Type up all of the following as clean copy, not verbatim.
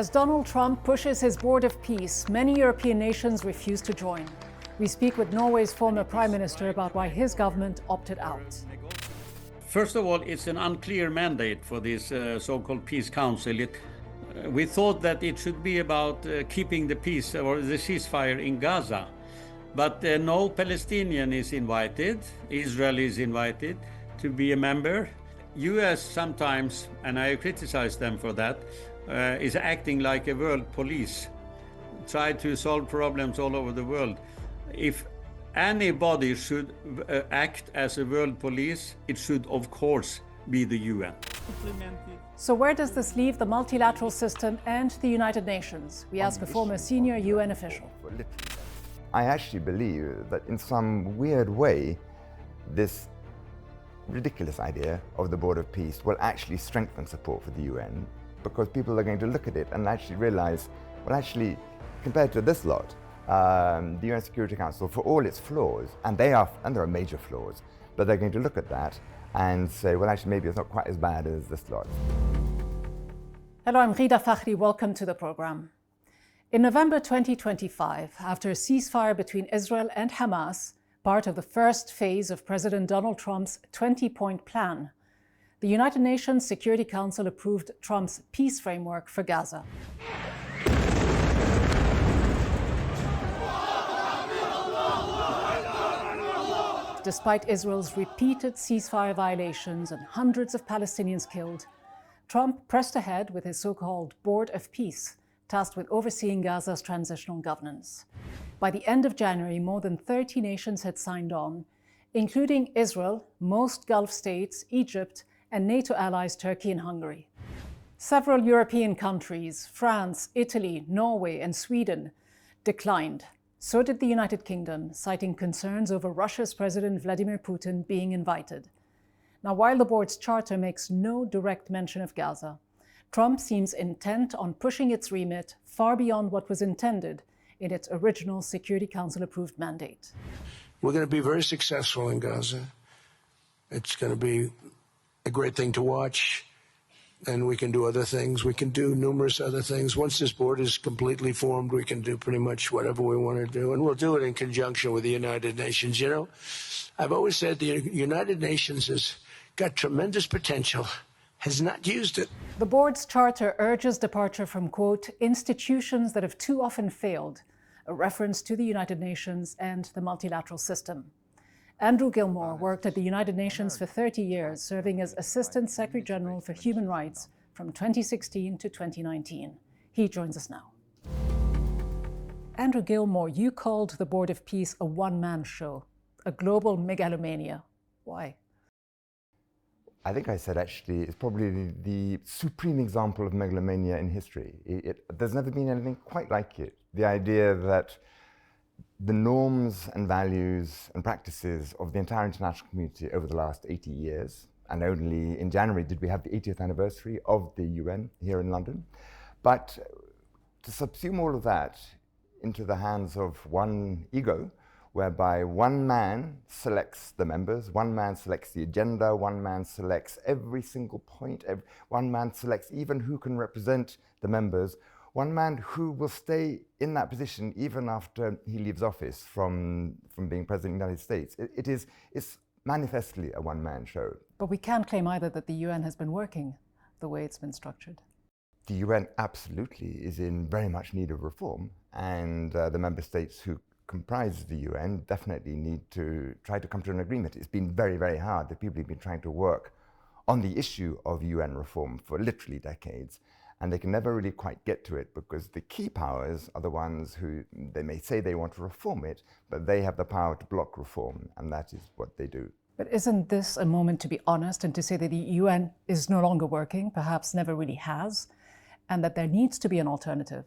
As Donald Trump pushes his board of peace, many European nations refuse to join. We speak with Norway's former Prime Minister about why his government opted out. First of all, it's an unclear mandate for this so-called Peace Council. We thought that it should be about keeping the peace or the ceasefire in Gaza. But no Palestinian is invited. Israel is invited to be a member. US sometimes, and I criticize them for that, is acting like a world police, try to solve problems all over the world. If anybody should act as a world police, it should of course be the UN. So where does this leave the multilateral system and the United Nations? We ask a former senior UN official. I actually believe that in some weird way, this ridiculous idea of the Board of Peace will actually strengthen support for the UN, because people are going to look at it and actually realize, well, actually, compared to this lot, the UN Security Council, for all its flaws, and there are major flaws, but they're going to look at that and say, well, actually, maybe it's not quite as bad as this lot. Hello, I'm Rida Fakhri. Welcome to the program. In November 2025, after a ceasefire between Israel and Hamas, part of the first phase of President Donald Trump's 20-point plan, the United Nations Security Council approved Trump's peace framework for Gaza. Despite Israel's repeated ceasefire violations and hundreds of Palestinians killed, Trump pressed ahead with his so-called Board of Peace, tasked with overseeing Gaza's transitional governance. By the end of January, more than 30 nations had signed on, including Israel, most Gulf states, Egypt, and NATO allies Turkey and Hungary. Several European countries, France, Italy, Norway, and Sweden, declined. So did the United Kingdom, citing concerns over Russia's President Vladimir Putin being invited. Now, while the board's charter makes no direct mention of Gaza, Trump seems intent on pushing its remit far beyond what was intended in its original Security Council-approved mandate. We're going to be very successful in Gaza. It's going to be a great thing to watch, and we can do other things. We can do numerous other things. Once this board is completely formed, we can do pretty much whatever we want to do, and we'll do it in conjunction with the United Nations. You know, I've always said the United Nations has got tremendous potential, has not used it. The board's charter urges departure from, quote, institutions that have too often failed, a reference to the United Nations and the multilateral system. Andrew Gilmour worked at the United Nations for 30 years, serving as Assistant Secretary General for Human Rights from 2016 to 2019. He joins us now. Andrew Gilmour, you called the Board of Peace a one-man show, a global megalomania. Why? I think I said, actually, it's probably the supreme example of megalomania in history. There's never been anything quite like it. The idea that the norms and values and practices of the entire international community over the last 80 years, and only in January did we have the 80th anniversary of the UN here in London, but to subsume all of that into the hands of one ego, whereby one man selects the members, one man selects the agenda, one man selects every single point, one man selects even who can represent the members, one man who will stay in that position even after he leaves office from being President of the United States. It's manifestly a one-man show. But we can't claim either that the UN has been working the way it's been structured. The UN absolutely is in very much need of reform, and the member states who comprise the UN definitely need to try to come to an agreement. It's been very, very hard. The people have been trying to work on the issue of UN reform for literally decades, and they can never really quite get to it because the key powers are the ones who, they may say they want to reform it, but they have the power to block reform, and that is what they do. But isn't this a moment to be honest and to say that the UN is no longer working, perhaps never really has, and that there needs to be an alternative?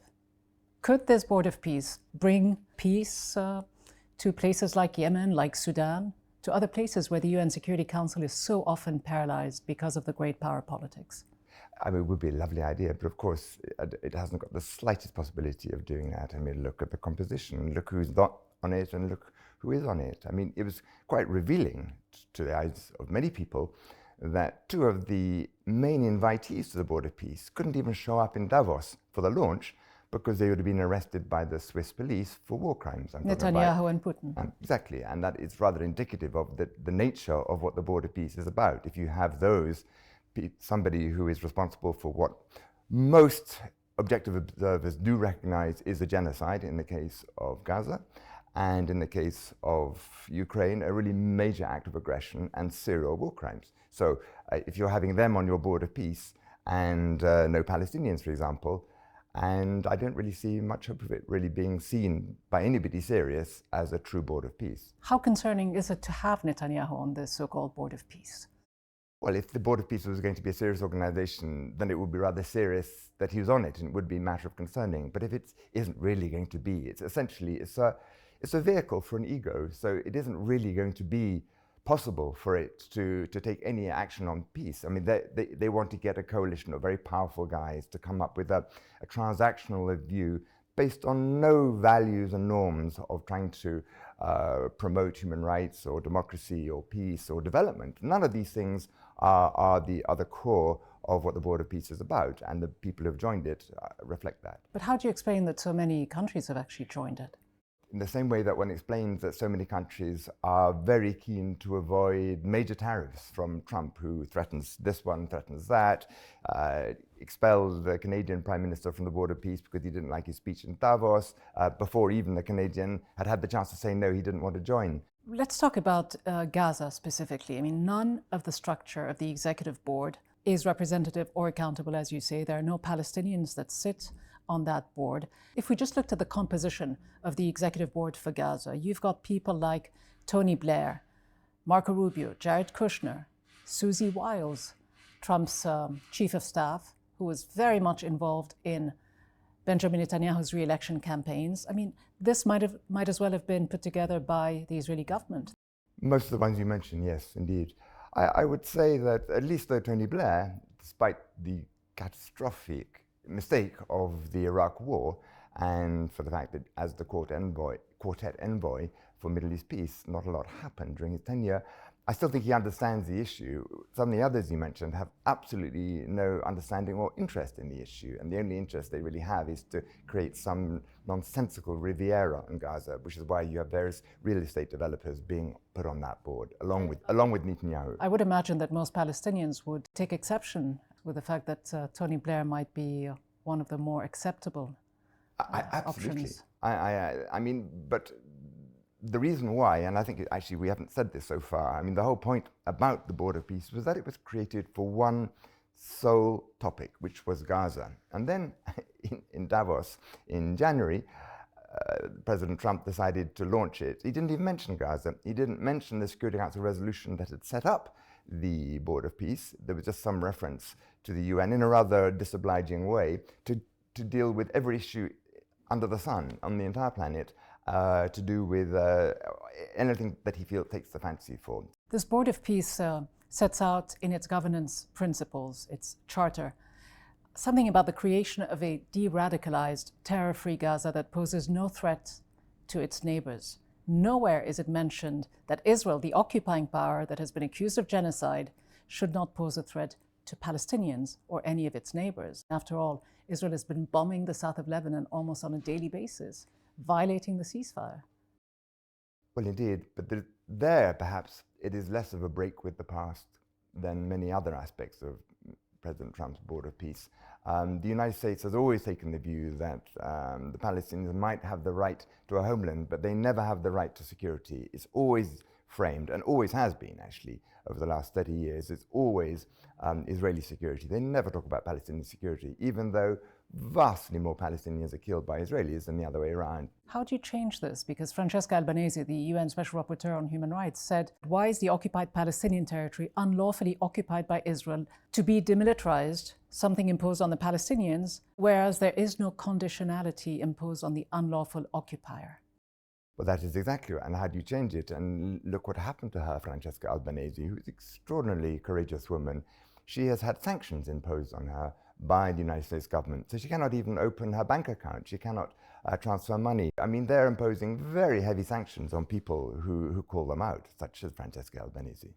Could this Board of Peace bring peace to places like Yemen, like Sudan, to other places where the UN Security Council is so often paralyzed because of the great power politics? I mean, it would be a lovely idea, but of course, it hasn't got the slightest possibility of doing that. I mean, look at the composition, look who's not on it, and look who is on it. I mean, it was quite revealing to the eyes of many people that two of the main invitees to the board of peace couldn't even show up in Davos for the launch because they would have been arrested by the Swiss police for war crimes. Netanyahu and Putin. Exactly, and that is rather indicative of the nature of what the board of peace is about. If you have somebody who is responsible for what most objective observers do recognize is a genocide in the case of Gaza, and in the case of Ukraine, a really major act of aggression and serial war crimes. So if you're having them on your board of peace and no Palestinians, for example, and I don't really see much of it really being seen by anybody serious as a true board of peace. How concerning is it to have Netanyahu on this so-called board of peace? Well, if the board of peace was going to be a serious organization, then it would be rather serious that he was on it, and it would be a matter of concerning. But if it isn't really going to be, it's a vehicle for an ego, so it isn't really going to be possible for it to take any action on peace. I mean, they want to get a coalition of very powerful guys to come up with a transactional view based on no values and norms of trying to promote human rights or democracy or peace or development. None of these things are the core of what the Board of Peace is about, and the people who have joined it reflect that. But how do you explain that so many countries have actually joined it? In the same way that one explains that so many countries are very keen to avoid major tariffs from Trump, who threatens this one, threatens that, expelled the Canadian Prime Minister from the Board of Peace because he didn't like his speech in Davos, before even the Canadian had the chance to say no, he didn't want to join. Let's talk about Gaza specifically. I mean, none of the structure of the executive board is representative or accountable, as you say. There are no Palestinians that sit on that board. If we just looked at the composition of the executive board for Gaza, you've got people like Tony Blair, Marco Rubio, Jared Kushner, Susie Wiles, Trump's chief of staff, who was very much involved in Benjamin Netanyahu's re-election campaigns. I mean, this might as well have been put together by the Israeli government. Most of the ones you mentioned, yes, indeed. I would say that at least though Tony Blair, despite the catastrophic mistake of the Iraq War, and for the fact that as the quartet envoy for Middle East peace, not a lot happened during his tenure, I still think he understands the issue. Some of the others you mentioned have absolutely no understanding or interest in the issue, and the only interest they really have is to create some nonsensical Riviera in Gaza, which is why you have various real estate developers being put on that board, along with Netanyahu. I would imagine that most Palestinians would take exception with the fact that Tony Blair might be one of the more acceptable absolutely. options. I mean, but the reason why, and I think actually we haven't said this so far, I mean, the whole point about the Board of Peace was that it was created for one sole topic, which was Gaza. And then in Davos in January, President Trump decided to launch it. He didn't even mention Gaza. He didn't mention the Security Council resolution that had set up the Board of Peace. There was just some reference to the UN in a rather disobliging way to deal with every issue under the sun on the entire planet, to do with anything that he feels takes the fancy for. This Board of Peace sets out in its governance principles, its charter, something about the creation of a de-radicalized, terror-free Gaza that poses no threat to its neighbors. Nowhere is it mentioned that Israel, the occupying power that has been accused of genocide, should not pose a threat to Palestinians or any of its neighbors. After all, Israel has been bombing the south of Lebanon almost on a daily basis, violating the ceasefire. Well, indeed, but there perhaps it is less of a break with the past than many other aspects of President Trump's Board of Peace. The United States has always taken the view that the Palestinians might have the right to a homeland, but they never have the right to security. It's always framed, and always has been actually, over the last 30 years, it's always Israeli security. They never talk about Palestinian security, even though vastly more Palestinians are killed by Israelis than the other way around. How do you change this? Because Francesca Albanese, the UN Special Rapporteur on Human Rights, said, why is the occupied Palestinian territory unlawfully occupied by Israel to be demilitarized, something imposed on the Palestinians, whereas there is no conditionality imposed on the unlawful occupier? Well, that is exactly right. And how do you change it? And look what happened to her, Francesca Albanese, who's an extraordinarily courageous woman. She has had sanctions imposed on her by the United States government. So she cannot even open her bank account. She cannot transfer money. I mean, they're imposing very heavy sanctions on people who call them out, such as Francesca Albanese.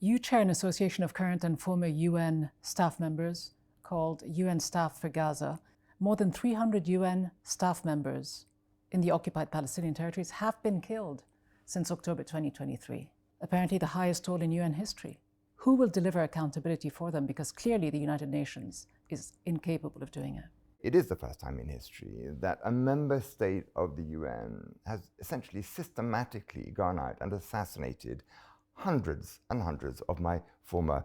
You chair an association of current and former UN staff members called UN Staff for Gaza. More than 300 UN staff members in the occupied Palestinian territories have been killed since October 2023, apparently the highest toll in UN history. Who will deliver accountability for them? Because clearly the United Nations is incapable of doing it. It is the first time in history that a member state of the UN has essentially systematically gone out and assassinated hundreds and hundreds of my former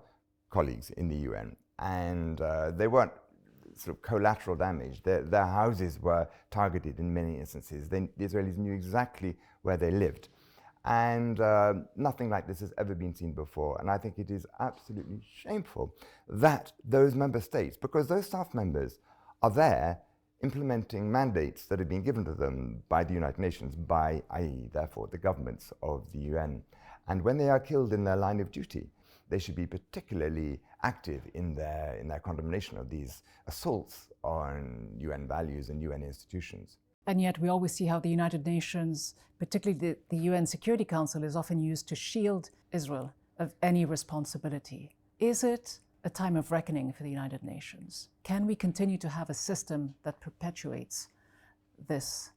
colleagues in the UN. And they weren't sort of collateral damage. Their houses were targeted in many instances. The Israelis knew exactly where they lived. And nothing like this has ever been seen before. And I think it is absolutely shameful that those member states, because those staff members are there implementing mandates that have been given to them by the United Nations, by, i.e., therefore, the governments of the UN. And when they are killed in their line of duty, they should be particularly active in their condemnation of these assaults on UN values and UN institutions. And yet we always see how the United Nations, particularly the UN Security Council, is often used to shield Israel of any responsibility. Is it a time of reckoning for the United Nations? Can we continue to have a system that perpetuates this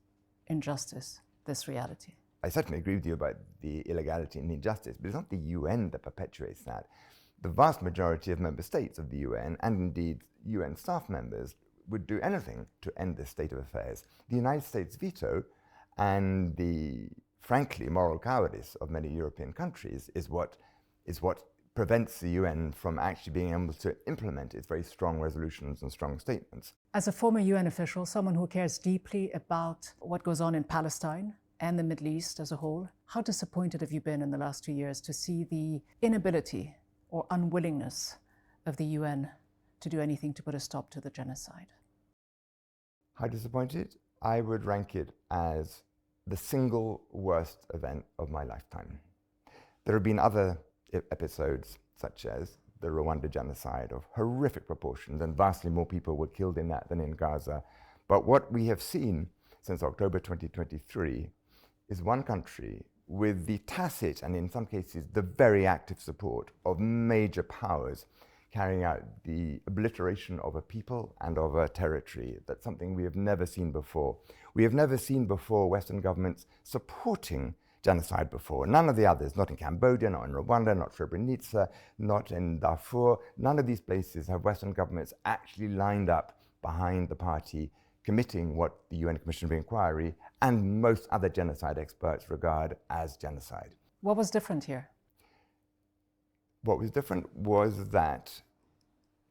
injustice, this reality? I certainly agree with you about the illegality and injustice, but it's not the UN that perpetuates that. The vast majority of member states of the UN, and indeed UN staff members, would do anything to end this state of affairs. The United States veto and the, frankly, moral cowardice of many European countries is what prevents the UN from actually being able to implement its very strong resolutions and strong statements. As a former UN official, someone who cares deeply about what goes on in Palestine and the Middle East as a whole, how disappointed have you been in the last 2 years to see the inability or unwillingness of the UN to do anything to put a stop to the genocide? How disappointed? I would rank it as the single worst event of my lifetime. There have been other episodes, such as the Rwanda genocide, of horrific proportions, and vastly more people were killed in that than in Gaza. But what we have seen since October 2023 is one country with the tacit and in some cases the very active support of major powers carrying out the obliteration of a people and of a territory. That's something we have never seen before. We have never seen before Western governments supporting genocide before. None of the others, not in Cambodia, not in Rwanda, not Srebrenica, not in Darfur, none of these places have Western governments actually lined up behind the party committing what the UN Commission of Inquiry and most other genocide experts regard as genocide. What was different here? What was different was that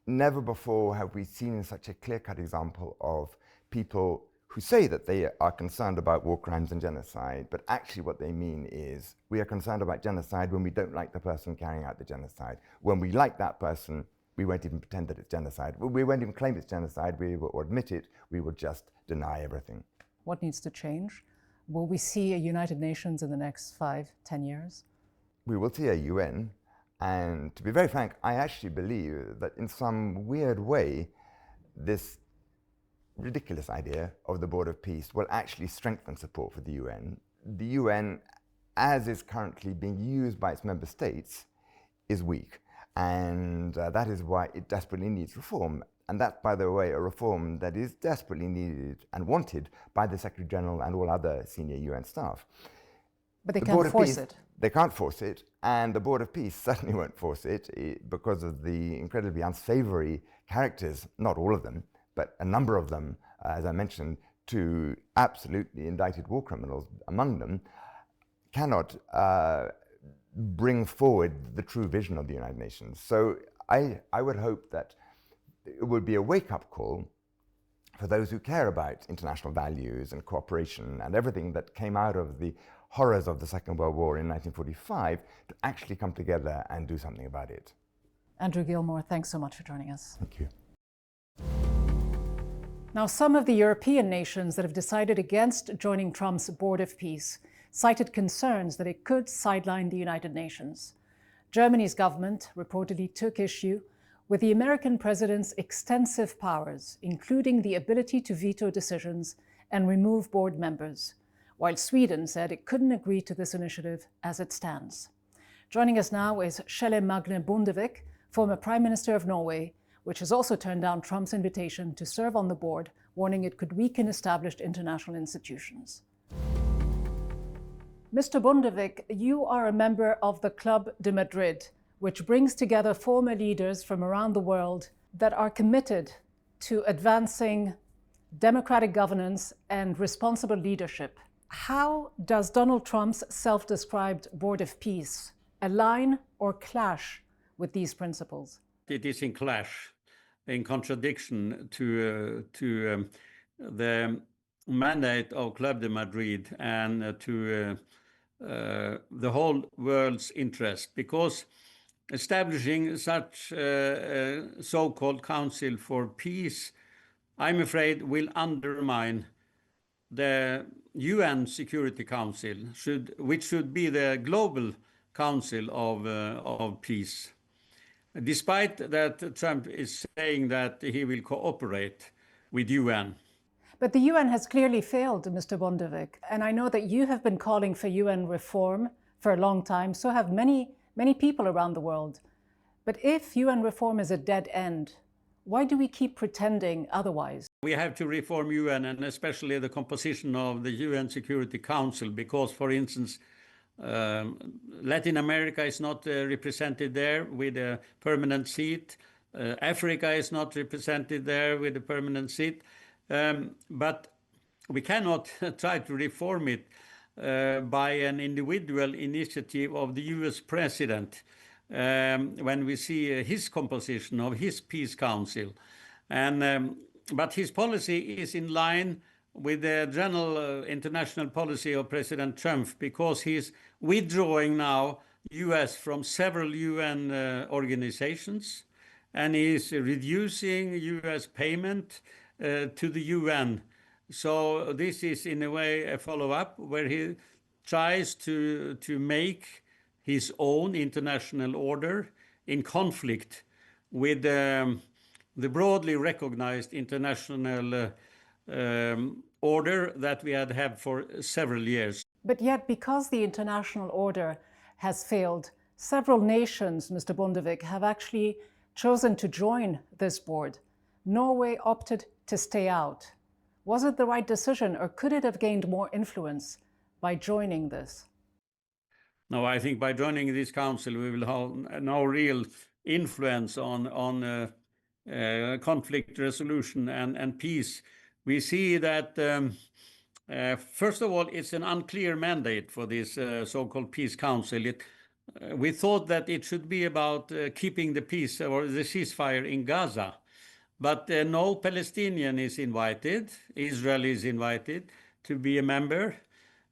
never before have we seen such a clear-cut example of people who say that they are concerned about war crimes and genocide, but actually what they mean is we are concerned about genocide when we don't like the person carrying out the genocide. When we like that person, we won't even pretend that it's genocide. We won't even claim it's genocide, or admit it, we will just deny everything. What needs to change? Will we see a United Nations in the next 5-10 years? We will see a UN, and to be very frank, I actually believe that in some weird way, this ridiculous idea of the Board of Peace will actually strengthen support for the UN. The UN, as is currently being used by its member states, is weak. And that is why it desperately needs reform. And that's, by the way, a reform that is desperately needed and wanted by the Secretary General and all other senior UN staff. But they can't force it. They can't force it, and the Board of Peace certainly won't force it because of the incredibly unsavory characters, not all of them, but a number of them, as I mentioned, to absolutely indicted war criminals among them, cannot bring forward the true vision of the United Nations. So I would hope that it would be a wake-up call for those who care about international values and cooperation and everything that came out of the horrors of the Second World War in 1945 to actually come together and do something about it. Andrew Gilmour, thanks so much for joining us. Thank you. Now, some of the European nations that have decided against joining Trump's Board of Peace cited concerns that it could sideline the United Nations. Germany's government reportedly took issue with the American president's extensive powers, including the ability to veto decisions and remove board members, while Sweden said it couldn't agree to this initiative as it stands. Joining us now is Kjell Magne Bondevik, former Prime Minister of Norway, which has also turned down Trump's invitation to serve on the board, warning it could weaken established international institutions. Mr. Bondevik, you are a member of the Club de Madrid, which brings together former leaders from around the world that are committed to advancing democratic governance and responsible leadership. How does Donald Trump's self-described Board of Peace align or clash with these principles? It is in clash, in contradiction to the mandate of Club de Madrid and to the whole world's interest, because establishing such a so-called Council for Peace, I'm afraid, will undermine the UN Security Council, which should be the global council of peace. Despite that, Trump is saying that he will cooperate with UN. But the UN has clearly failed, Mr. Bondevik, and I know that you have been calling for UN reform for a long time, so have many people around the world. But if UN reform is a dead end, why do we keep pretending otherwise? We have to reform UN, and especially the composition of the UN Security Council, because, for instance, Latin America is not represented there with a permanent seat. Africa is not represented there with a permanent seat. But we cannot try to reform it by an individual initiative of the US president when we see his composition of his peace council. But his policy is in line with the general international policy of President Trump, because he's withdrawing now US from several UN organizations, and he's reducing US payment to the UN. So this is in a way a follow-up where he tries to make his own international order in conflict with the broadly recognized international order that we had for several years. But yet, because the international order has failed, several nations, Mr. Bondevik, have actually chosen to join this board. Norway opted to stay out. Was it the right decision, or could it have gained more influence by joining this? No, I think by joining this council, we will have no real influence on conflict resolution and peace. We see that, first of all, it's an unclear mandate for this so-called Peace Council. We thought that it should be about keeping the peace or the ceasefire in Gaza. But no Palestinian is invited. Israel is invited to be a member.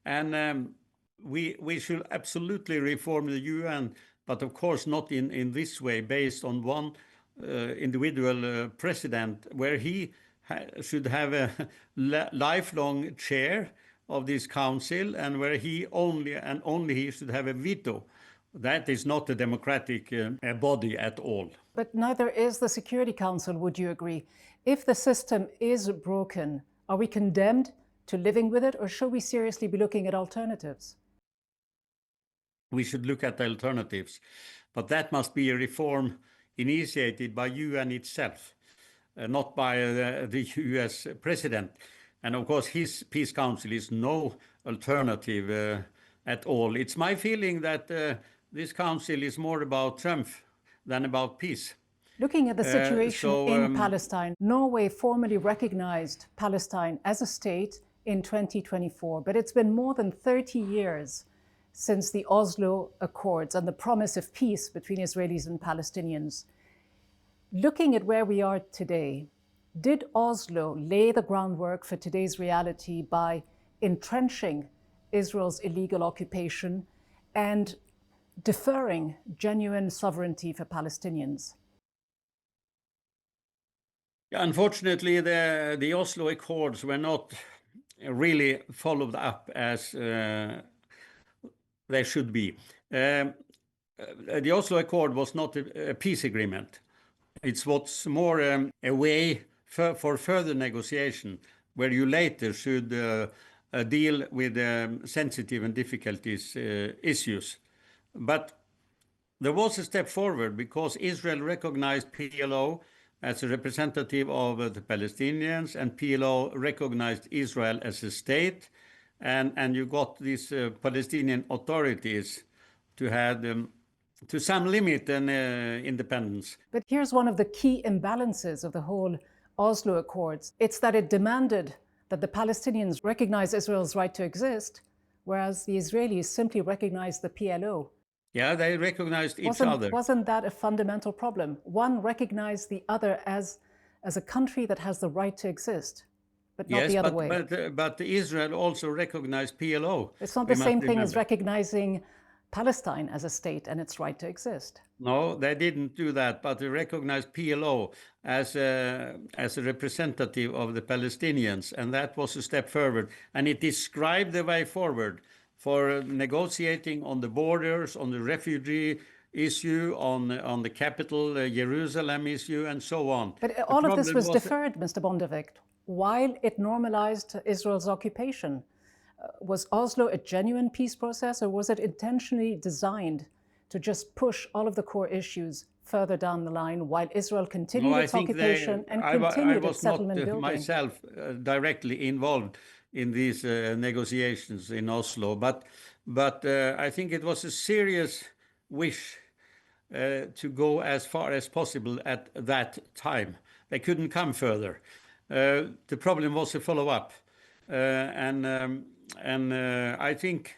And we should absolutely reform the UN, but of course not in this way, based on one individual president, where he should have a lifelong chair of this council, and where he only he should have a veto. That is not a democratic body at all. But neither is the Security Council, would you agree? If the system is broken, are we condemned to living with it, or should we seriously be looking at alternatives? We should look at alternatives, but that must be a reform initiated by UN itself, not by the US president. And of course, his Peace Council is no alternative at all. It's my feeling that this council is more about Trump than about peace. Looking at the situation in Palestine, Norway formally recognized Palestine as a state in 2024, but it's been more than 30 years since the Oslo Accords and the promise of peace between Israelis and Palestinians. Looking at where we are today, did Oslo lay the groundwork for today's reality by entrenching Israel's illegal occupation and deferring genuine sovereignty for Palestinians? Unfortunately, the Oslo Accords were not really followed up as they should be. The Oslo Accord was not a peace agreement. It's what's more a way for further negotiation, where you later should deal with sensitive and difficult issues. But there was a step forward because Israel recognized PLO as a representative of the Palestinians, and PLO recognized Israel as a state, and you got these Palestinian authorities to have to some limit and independence. But here's one of the key imbalances of the whole Oslo Accords. It's that it demanded that the Palestinians recognize Israel's right to exist, whereas the Israelis simply recognized the PLO. Yeah, they recognized each other. Wasn't that a fundamental problem? One recognized the other as a country that has the right to exist, but not the other way. But Israel also recognized PLO. It's not the same thing as recognizing Palestine as a state and its right to exist. No, they didn't do that, but they recognized PLO as a representative of the Palestinians, and that was a step forward. And it described the way forward for negotiating on the borders, on the refugee issue, on the capital Jerusalem issue, and so on. But all of this was deferred, Mr. Bondevik, while it normalized Israel's occupation. Was Oslo a genuine peace process, or was it intentionally designed to just push all of the core issues further down the line while Israel continued its occupation and continued its settlement building? I was not myself directly involved in these negotiations in Oslo, but I think it was a serious wish to go as far as possible at that time. They couldn't come further. The problem was a follow-up, and I think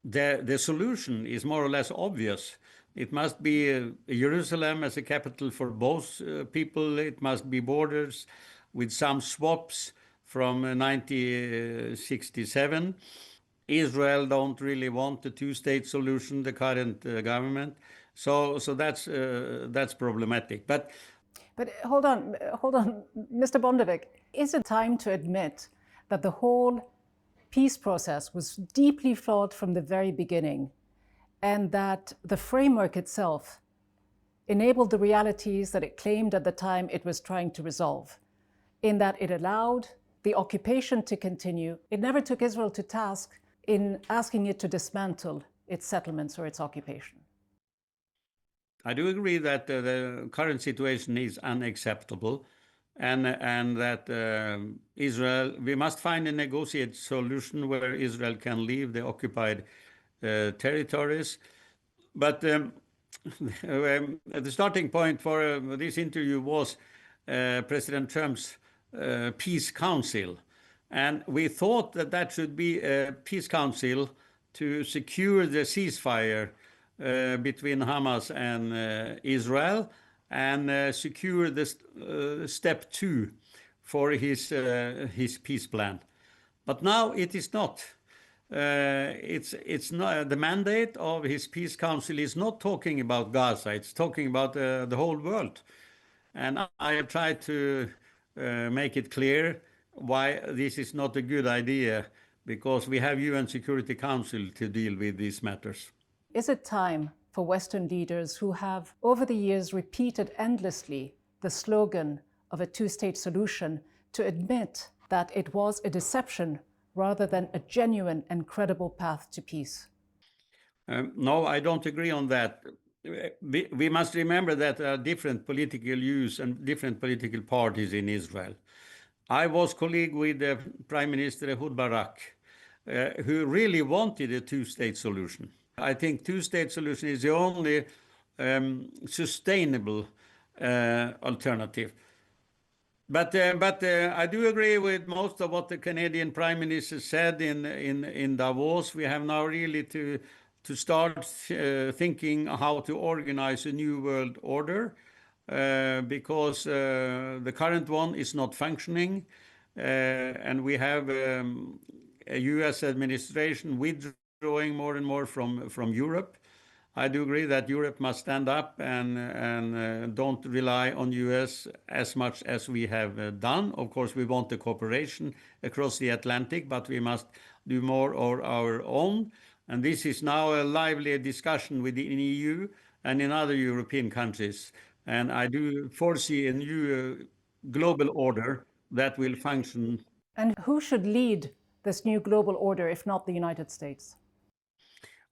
the solution is more or less obvious. It must be Jerusalem as a capital for both people. It must be borders with some swaps from 1967. Israel don't really want the two-state solution, the current government. So that's problematic. But hold on, Mr. Bondevik. Is it time to admit that the whole peace process was deeply flawed from the very beginning, and that the framework itself enabled the realities that it claimed at the time it was trying to resolve, in that it allowed the occupation to continue? It never took Israel to task in asking it to dismantle its settlements or its occupation. I do agree that the current situation is unacceptable, and that Israel, we must find a negotiated solution where Israel can leave the occupied territories. But the starting point for this interview was President Trump's Peace Council. And we thought that should be a peace council to secure the ceasefire between Hamas and Israel, and secure this step 2 for his peace plan. But now it is not. It's not the mandate of his peace council is not talking about Gaza. It's talking about the whole world. And I have tried to make it clear why this is not a good idea, because we have UN Security Council to deal with these matters. Is it time for Western leaders who have over the years repeated endlessly the slogan of a two-state solution to admit that it was a deception rather than a genuine and credible path to peace? No, I don't agree on that. We must remember that there are different political views and different political parties in Israel. I was colleague with Prime Minister Ehud Barak, who really wanted a two-state solution. I think two-state solution is the only sustainable alternative. But I do agree with most of what the Canadian Prime Minister said in Davos. We have now really to start thinking how to organize a new world order, because the current one is not functioning, and we have a U.S. administration withdrawing more and more from Europe. I do agree that Europe must stand up and don't rely on U.S. as much as we have done. Of course, we want the cooperation across the Atlantic, but we must do more of our own. And this is now a lively discussion within the EU and in other European countries. And I do foresee a new global order that will function. And who should lead this new global order, if not the United States?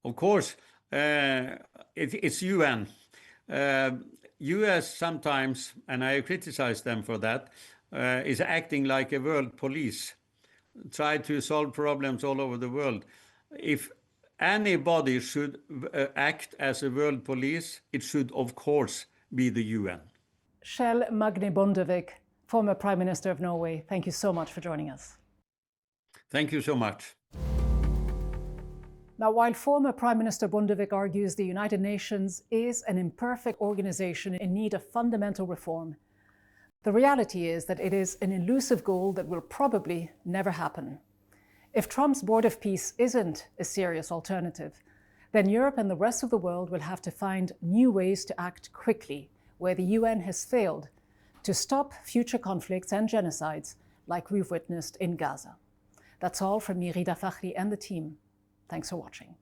Of course, It's UN. US sometimes, and I criticize them for that, is acting like a world police, try to solve problems all over the world. If anybody should act as a world police, it should, of course, be the UN. Kjell Magne Bondevik, former Prime Minister of Norway, thank you so much for joining us. Thank you so much. Now, while former Prime Minister Bondevik argues the United Nations is an imperfect organization in need of fundamental reform, the reality is that it is an elusive goal that will probably never happen. If Trump's Board of Peace isn't a serious alternative, then Europe and the rest of the world will have to find new ways to act quickly, where the UN has failed, to stop future conflicts and genocides like we've witnessed in Gaza. That's all from me, Rida Fakhri, and the team. Thanks for watching.